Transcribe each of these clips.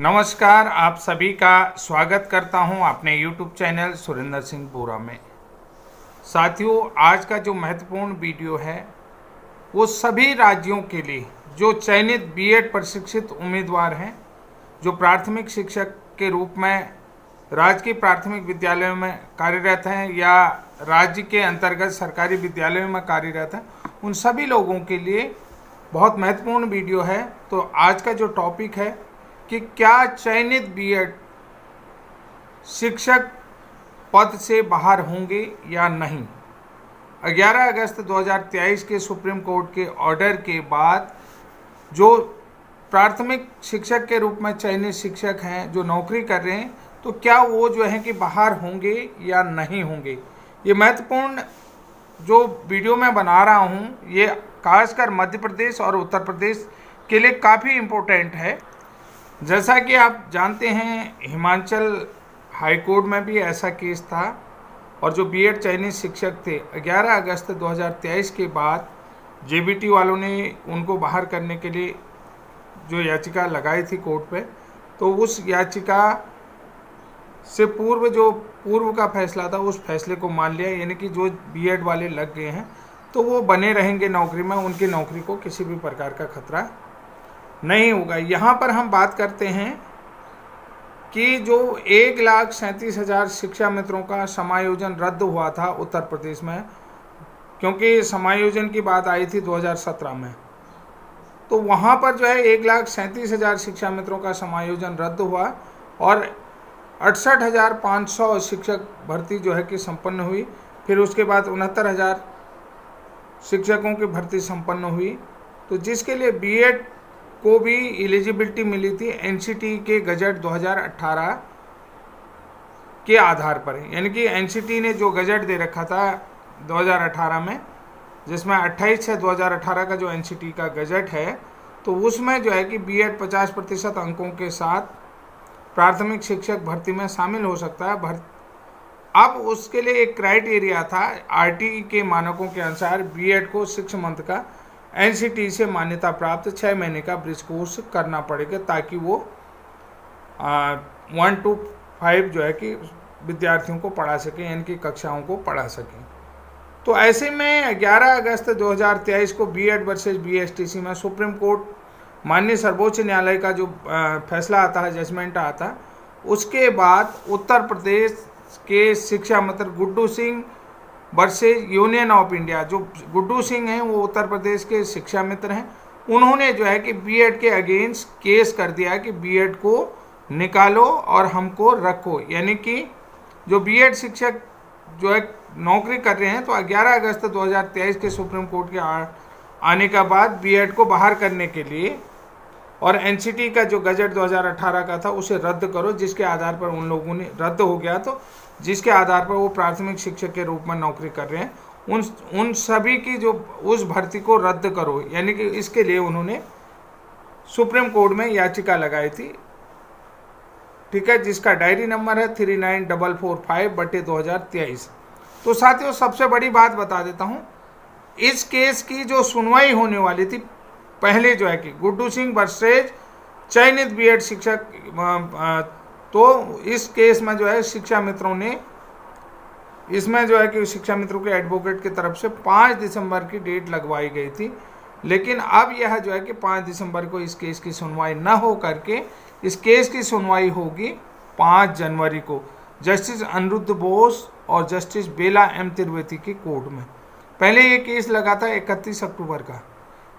नमस्कार, आप सभी का स्वागत करता हूं अपने YouTube चैनल सुरेंद्र सिंह बोरा में। साथियों, आज का जो महत्वपूर्ण वीडियो है वो सभी राज्यों के लिए जो चयनित बीएड प्रशिक्षित उम्मीदवार हैं, जो प्राथमिक शिक्षक के रूप में राजकीय प्राथमिक विद्यालयों में कार्यरत हैं या राज्य के अंतर्गत सरकारी विद्यालयों में कार्यरत हैं, उन सभी लोगों के लिए बहुत महत्वपूर्ण वीडियो है। तो आज का जो टॉपिक है कि क्या चयनित बीएड शिक्षक पद से बाहर होंगे या नहीं। 11 अगस्त 2023 के सुप्रीम कोर्ट के ऑर्डर के बाद जो प्राथमिक शिक्षक के रूप में चयनित शिक्षक हैं, जो नौकरी कर रहे हैं, तो क्या वो जो है कि बाहर होंगे या नहीं होंगे। ये महत्वपूर्ण जो वीडियो मैं बना रहा हूँ, ये खासकर मध्य प्रदेश और उत्तर प्रदेश के लिए काफ़ी इम्पोर्टेंट है। जैसा कि आप जानते हैं, हिमाचल हाई कोर्ट में भी ऐसा केस था और जो बीएड चयनित शिक्षक थे, 11 अगस्त 2023 के बाद जेबीटी वालों ने उनको बाहर करने के लिए जो याचिका लगाई थी कोर्ट पे, तो उस याचिका से पूर्व का फैसला था, उस फैसले को मान लिया। यानी कि जो बीएड वाले लग गए हैं तो वो बने रहेंगे नौकरी में, उनकी नौकरी को किसी भी प्रकार का खतरा नहीं होगा। यहाँ पर हम बात करते हैं कि जो 1,37,000 शिक्षा मित्रों का समायोजन रद्द हुआ था उत्तर प्रदेश में, क्योंकि समायोजन की बात आई थी 2017 में, तो वहाँ पर जो है 1,37,000 शिक्षा मित्रों का समायोजन रद्द हुआ और 68,500 शिक्षक भर्ती जो है कि संपन्न हुई। फिर उसके बाद 69,000 शिक्षकों की भर्ती संपन्न हुई। तो जिसके लिए बीएड को भी एलिजिबिलिटी मिली थी एनसीटी के गजट 2018 के आधार पर। यानी कि एनसीटी ने जो गजट दे रखा था 2018 में, जिसमें 28/6/2018 का जो एनसीटी का गजट है, तो उसमें जो है कि बीएड 50% अंकों के साथ प्राथमिक शिक्षक भर्ती में शामिल हो सकता है। अब उसके लिए एक क्राइटेरिया था, आरटी के मानकों के अनुसार बीएड को 6 मंथ का एनसीटी से मान्यता प्राप्त 6 महीने का ब्रिज कोर्स करना पड़ेगा, ताकि वो 1 to 5 जो है कि विद्यार्थियों को पढ़ा सकें, यानी कि कक्षाओं को पढ़ा सकें। तो ऐसे में 11 अगस्त 2023 को बीएड वर्सेस बीएसटीसी में सुप्रीम कोर्ट माननीय सर्वोच्च न्यायालय का जो फैसला आता है, जजमेंट आता है, उसके बाद उत्तर प्रदेश के शिक्षा मंत्री Guddu Singh versus union of India, जो गुड्डू सिंह हैं वो उत्तर प्रदेश के शिक्षा मित्र हैं, उन्होंने जो है कि बीएड के अगेंस्ट केस कर दिया कि बीएड को निकालो और हमको रखो। यानी कि जो बीएड शिक्षक जो है नौकरी कर रहे हैं, तो 11 अगस्त 2023 के सुप्रीम कोर्ट के आने के बाद बीएड को बाहर करने के लिए और एनसीटी का जो गजट 2018 का था उसे रद्द करो, जिसके आधार पर उन लोगों ने रद्द हो गया, तो जिसके आधार पर वो प्राथमिक शिक्षक के रूप में नौकरी कर रहे हैं, उन सभी की जो उस भर्ती को रद्द करो। यानी कि इसके लिए उन्होंने सुप्रीम कोर्ट में याचिका लगाई थी, ठीक है, जिसका डायरी नंबर है 39445/2023। तो साथियों, सबसे बड़ी बात बता देता हूँ, इस केस की जो सुनवाई होने वाली थी पहले जो है कि गुड्डू सिंह वर्सेज चयनित बीएड शिक्षक, तो इस केस में जो है शिक्षा मित्रों ने, इसमें जो है कि शिक्षा मित्रों के एडवोकेट की तरफ से 5 दिसंबर की डेट लगवाई गई थी। लेकिन अब यह जो है कि 5 दिसंबर को इस केस की सुनवाई न हो करके इस केस की सुनवाई होगी 5 जनवरी को जस्टिस अनिरुद्ध बोस और जस्टिस बेला एम त्रिवेदी की कोर्ट में। पहले ये केस लगा था 31 अक्टूबर का,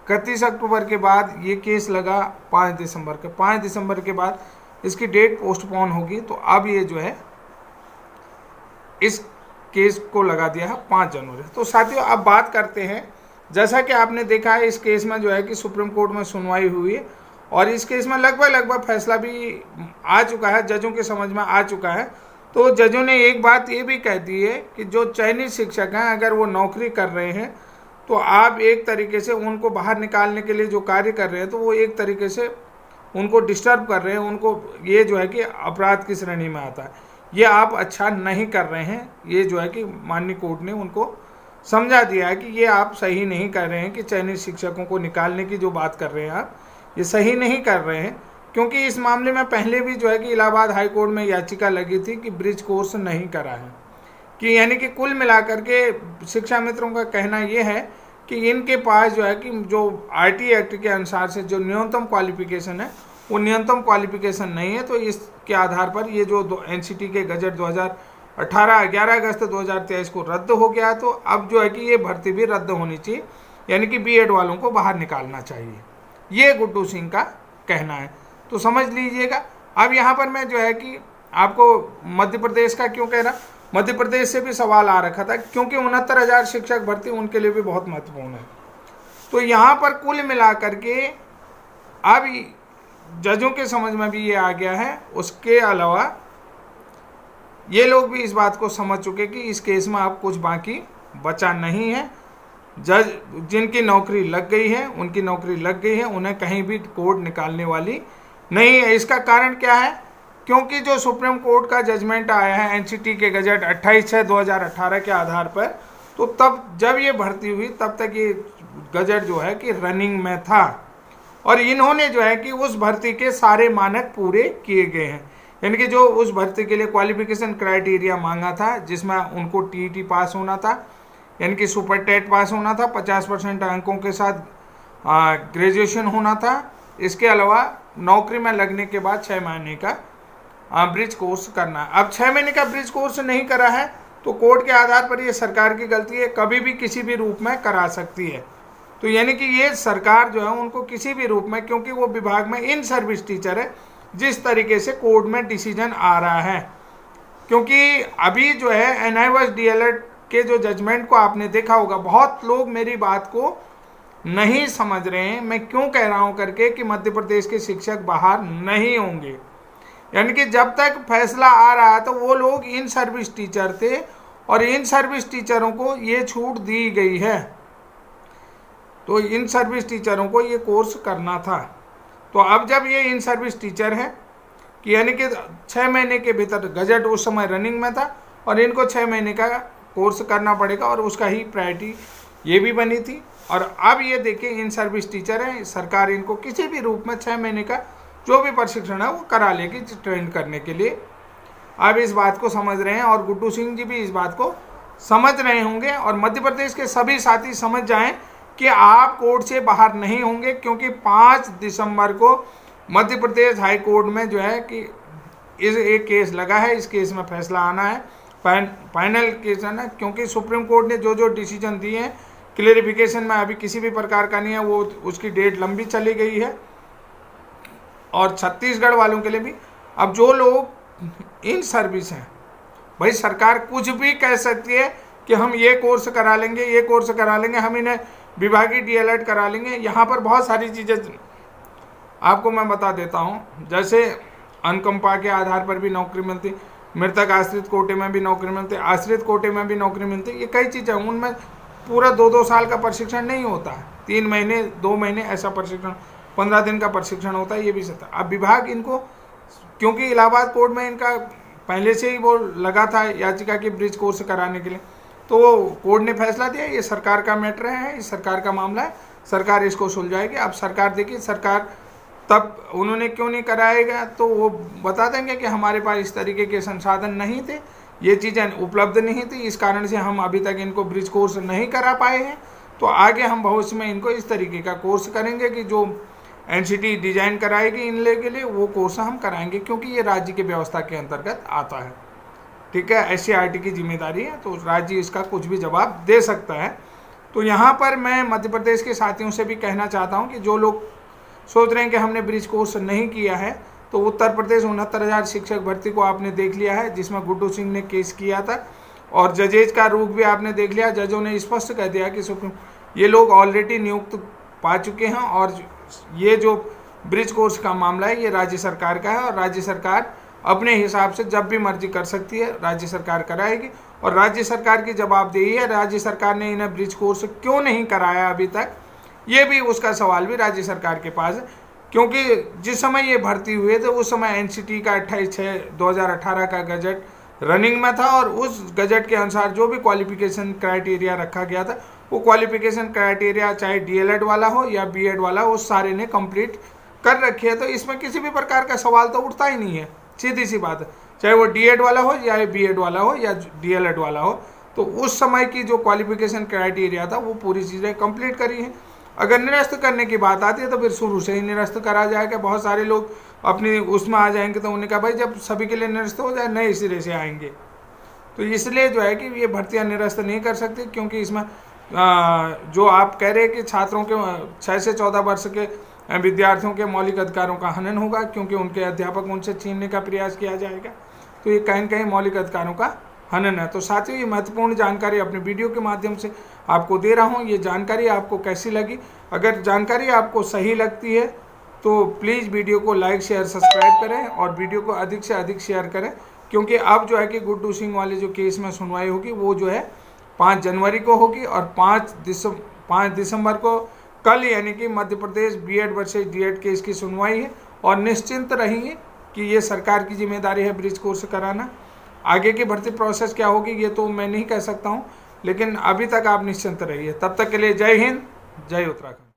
31 अक्टूबर के बाद ये केस लगा 5 दिसंबर का। 5 दिसंबर के बाद इसकी डेट पोस्टपोन होगी, तो अब ये जो है इस केस को लगा दिया है 5 जनवरी। तो साथियों, अब बात करते हैं, जैसा कि आपने देखा है इस केस में जो है कि सुप्रीम कोर्ट में सुनवाई हुई है और इस केस में लगभग फैसला भी आ चुका है, जजों के समझ में आ चुका है। तो जजों ने एक बात ये भी कह दी है कि जो चयनित शिक्षक हैं, अगर वो नौकरी कर रहे हैं, तो आप एक तरीके से उनको बाहर निकालने के लिए जो कार्य कर रहे हैं, तो वो एक तरीके से उनको डिस्टर्ब कर रहे हैं, उनको ये जो है कि अपराध की श्रेणी में आता है। ये आप अच्छा नहीं कर रहे हैं, ये जो है कि माननीय कोर्ट ने उनको समझा दिया है कि ये आप सही नहीं कर रहे हैं कि चयनित शिक्षकों को निकालने की जो बात कर रहे हैं आप, ये सही नहीं कर रहे हैं। क्योंकि इस मामले में पहले भी जो है कि इलाहाबाद हाई कोर्ट में याचिका लगी थी कि ब्रिज कोर्स नहीं करा है, कि यानी कि कुल मिलाकर के शिक्षा मित्रों का कहना ये है कि इनके पास जो है कि जो आरटी एक्ट के अनुसार से जो न्यूनतम क्वालिफिकेशन है वो न्यूनतम क्वालिफिकेशन नहीं है। तो इसके आधार पर ये जो एनसीटी के गजट 2018 11 अगस्त 2023 को रद्द हो गया, तो अब जो है कि ये भर्ती भी रद्द होनी चाहिए, यानी कि बीएड वालों को बाहर निकालना चाहिए, ये गुड्डू सिंह का कहना है। तो समझ लीजिएगा। अब यहाँ पर मैं जो है कि आपको मध्य प्रदेश का क्यों कह रहा, मध्य प्रदेश से भी सवाल आ रखा था, क्योंकि 69,000 शिक्षक भर्ती उनके लिए भी बहुत महत्वपूर्ण है। तो यहाँ पर कुल मिलाकर के अब जजों के समझ में भी ये आ गया है। उसके अलावा ये लोग भी इस बात को समझ चुके कि इस केस में अब कुछ बाकी बचा नहीं है। जज जिनकी नौकरी लग गई है उनकी नौकरी लग गई है, उन्हें कहीं भी कोर्ट निकालने वाली नहीं है। इसका कारण क्या है, क्योंकि जो सुप्रीम कोर्ट का जजमेंट आया है एनसीटी के गजट 28/6/2018 के आधार पर, तो तब जब ये भर्ती हुई तब तक ये गजट जो है कि रनिंग में था, और इन्होंने जो है कि उस भर्ती के सारे मानक पूरे किए गए हैं। यानी कि जो उस भर्ती के लिए क्वालिफिकेशन क्राइटेरिया मांगा था, जिसमें उनको टीईटी पास होना था, यानी कि सुपर टेट पास होना था, 50% अंकों के साथ ग्रेजुएशन होना था। इसके अलावा नौकरी में लगने के बाद 6 महीने का ब्रिज कोर्स करना है। अब 6 महीने का ब्रिज कोर्स नहीं करा है तो कोर्ट के आधार पर ये सरकार की गलती है, कभी भी किसी भी रूप में करा सकती है। तो यानी कि ये सरकार जो है उनको किसी भी रूप में, क्योंकि वो विभाग में इन सर्विस टीचर है, जिस तरीके से कोर्ट में डिसीजन आ रहा है, क्योंकि अभी जो है एनआईओएस डीएलएड के जो जजमेंट को आपने देखा होगा, बहुत लोग मेरी बात को नहीं समझ रहे हैं मैं क्यों कह रहा हूं करके कि मध्य प्रदेश के शिक्षक बाहर नहीं होंगे। यानी कि जब तक फैसला आ रहा तो वो लोग इन सर्विस टीचर थे और इन सर्विस टीचरों को ये छूट दी गई है, तो इन सर्विस टीचरों को ये कोर्स करना था। तो अब जब ये इन सर्विस टीचर हैं कि यानी कि 6 महीने के भीतर, गजट उस समय रनिंग में था और इनको 6 महीने का कोर्स करना पड़ेगा, और उसका ही प्रायोरिटी ये भी बनी थी। और अब ये देखिए इन सर्विस टीचर हैं, सरकार इनको किसी भी रूप में 6 महीने का जो भी प्रशिक्षण है वो करा लेगी ट्रेन करने के लिए। अब इस बात को समझ रहे हैं और गुड्डू सिंह जी भी इस बात को समझ रहे होंगे, और मध्य प्रदेश के सभी साथी समझ जाएं कि आप कोर्ट से बाहर नहीं होंगे, क्योंकि 5 दिसंबर को मध्य प्रदेश हाई कोर्ट में जो है कि इस एक केस लगा है, इस केस में फैसला आना है, फाइनल केस है ना, क्योंकि सुप्रीम कोर्ट ने जो जो डिसीजन दिए हैं क्लेरिफिकेशन में अभी किसी भी प्रकार का नहीं है, वो उसकी डेट लंबी चली गई है। और छत्तीसगढ़ वालों के लिए भी, अब जो लोग इन सर्विस हैं, भाई सरकार कुछ भी कह सकती है कि हम ये कोर्स करा लेंगे, ये कोर्स करा लेंगे, हम इन्हें विभागीय डीएलएड करा लेंगे। यहाँ पर बहुत सारी चीज़ें आपको मैं बता देता हूँ, जैसे अनुकंपा के आधार पर भी नौकरी मिलती, मृतक आश्रित कोटे में भी नौकरी मिलती, आश्रित कोटे में भी नौकरी मिलती, ये कई चीज़ें, उनमें पूरा 2-2 साल का प्रशिक्षण नहीं होता है, 3 महीने 2 महीने ऐसा प्रशिक्षण, 15 दिन का प्रशिक्षण होता है, ये भी सकता। अब विभाग इनको, क्योंकि इलाहाबाद कोर्ट में इनका पहले से ही वो लगा था याचिका की ब्रिज कोर्स कराने के लिए, तो वो कोर्ट ने फैसला दिया, ये सरकार का मैटर है, ये सरकार का मामला है, सरकार इसको सुलझाएगी। अब सरकार देखिए, सरकार तब उन्होंने क्यों नहीं कराएगा तो वो बता देंगे कि हमारे पास इस तरीके के संसाधन नहीं थे, ये चीज़ें उपलब्ध नहीं थी, इस कारण से हम अभी तक इनको ब्रिज कोर्स नहीं करा पाए हैं। तो आगे हम भविष्य में इनको इस तरीके का कोर्स करेंगे कि जो एनसीटी डिजाइन कराएगी इनले के लिए, वो कोर्स हम कराएंगे, क्योंकि ये राज्य की व्यवस्था के अंतर्गत आता है। ठीक है, एससीईआरटी की जिम्मेदारी है, तो राज्य इसका कुछ भी जवाब दे सकता है। तो यहाँ पर मैं मध्य प्रदेश के साथियों से भी कहना चाहता हूँ कि जो लोग सोच रहे हैं कि हमने ब्रिज कोर्स नहीं किया है, तो उत्तर प्रदेश 69,000 शिक्षक भर्ती को आपने देख लिया है, जिसमें गुड्डू सिंह ने केस किया था, और जजेज का रुख भी आपने देख लिया। जजों ने स्पष्ट कह दिया कि सुप्रीम ये लोग ऑलरेडी नियुक्त पा चुके हैं, और ये जो ब्रिज कोर्स का मामला है ये राज्य सरकार का है, और राज्य सरकार अपने हिसाब से जब भी मर्जी कर सकती है, राज्य सरकार कराएगी। और राज्य सरकार की जवाबदेही है, राज्य सरकार ने इन्हें ब्रिज कोर्स क्यों नहीं कराया अभी तक, ये भी उसका सवाल भी राज्य सरकार के पास है। क्योंकि जिस समय ये भर्ती हुए थे उस समय एनसीटी का 28/6/2018 का गजट रनिंग में था, और उस गजट के अनुसार जो भी क्वालिफिकेशन क्राइटेरिया रखा गया था, वो क्वालिफिकेशन क्राइटेरिया चाहे डीएलएड वाला हो या बीएड वाला हो, सारे ने कंप्लीट कर रखी है, तो इसमें किसी भी प्रकार का सवाल तो उठता ही नहीं है, सीधी सी बात है। चाहे वो डीएड वाला हो या बीएड वाला हो या डीएलएड वाला हो, तो उस समय की जो क्वालिफिकेशन क्राइटेरिया था वो पूरी चीज़ें कंप्लीट करी हैं। अगर निरस्त करने की बात आती है तो फिर शुरू से ही निरस्त करा जाएगा। बहुत सारे लोग अपनी उसमें आ जाएंगे, तो उन्होंने कहा भाई जब सभी के लिए निरस्त हो जाए नए सिरे से आएंगे। तो इसलिए जो है कि ये भर्तियां निरस्त नहीं कर सकती, क्योंकि इसमें जो आप कह रहे हैं कि छात्रों के 6 से 14 वर्ष के विद्यार्थियों के मौलिक अधिकारों का हनन होगा, क्योंकि उनके अध्यापक उनसे छीनने का प्रयास किया जाएगा, तो ये कहीं न कहीं मौलिक अधिकारों का हनन है। तो साथियों, ये महत्वपूर्ण जानकारी अपने वीडियो के माध्यम से आपको दे रहा हूँ। ये जानकारी आपको कैसी लगी? अगर जानकारी आपको सही लगती है तो प्लीज़ वीडियो को लाइक शेयर सब्सक्राइब करें और वीडियो को अधिक से अधिक शेयर करें, क्योंकि अब जो है कि गुड्डू सिंह वाले जो केस में सुनवाई होगी वो जो है 5 जनवरी को होगी, और 5 दिसंबर को कल यानी कि Madhya Pradesh BEd versus DEd case की सुनवाई है। और निश्चिंत रहिए कि ये सरकार की जिम्मेदारी है ब्रिज कोर्स कराना। आगे की भर्ती प्रोसेस क्या होगी ये तो मैं नहीं कह सकता हूँ, लेकिन अभी तक आप निश्चिंत रहिए। तब तक के लिए जय हिंद, जय उत्तराखंड।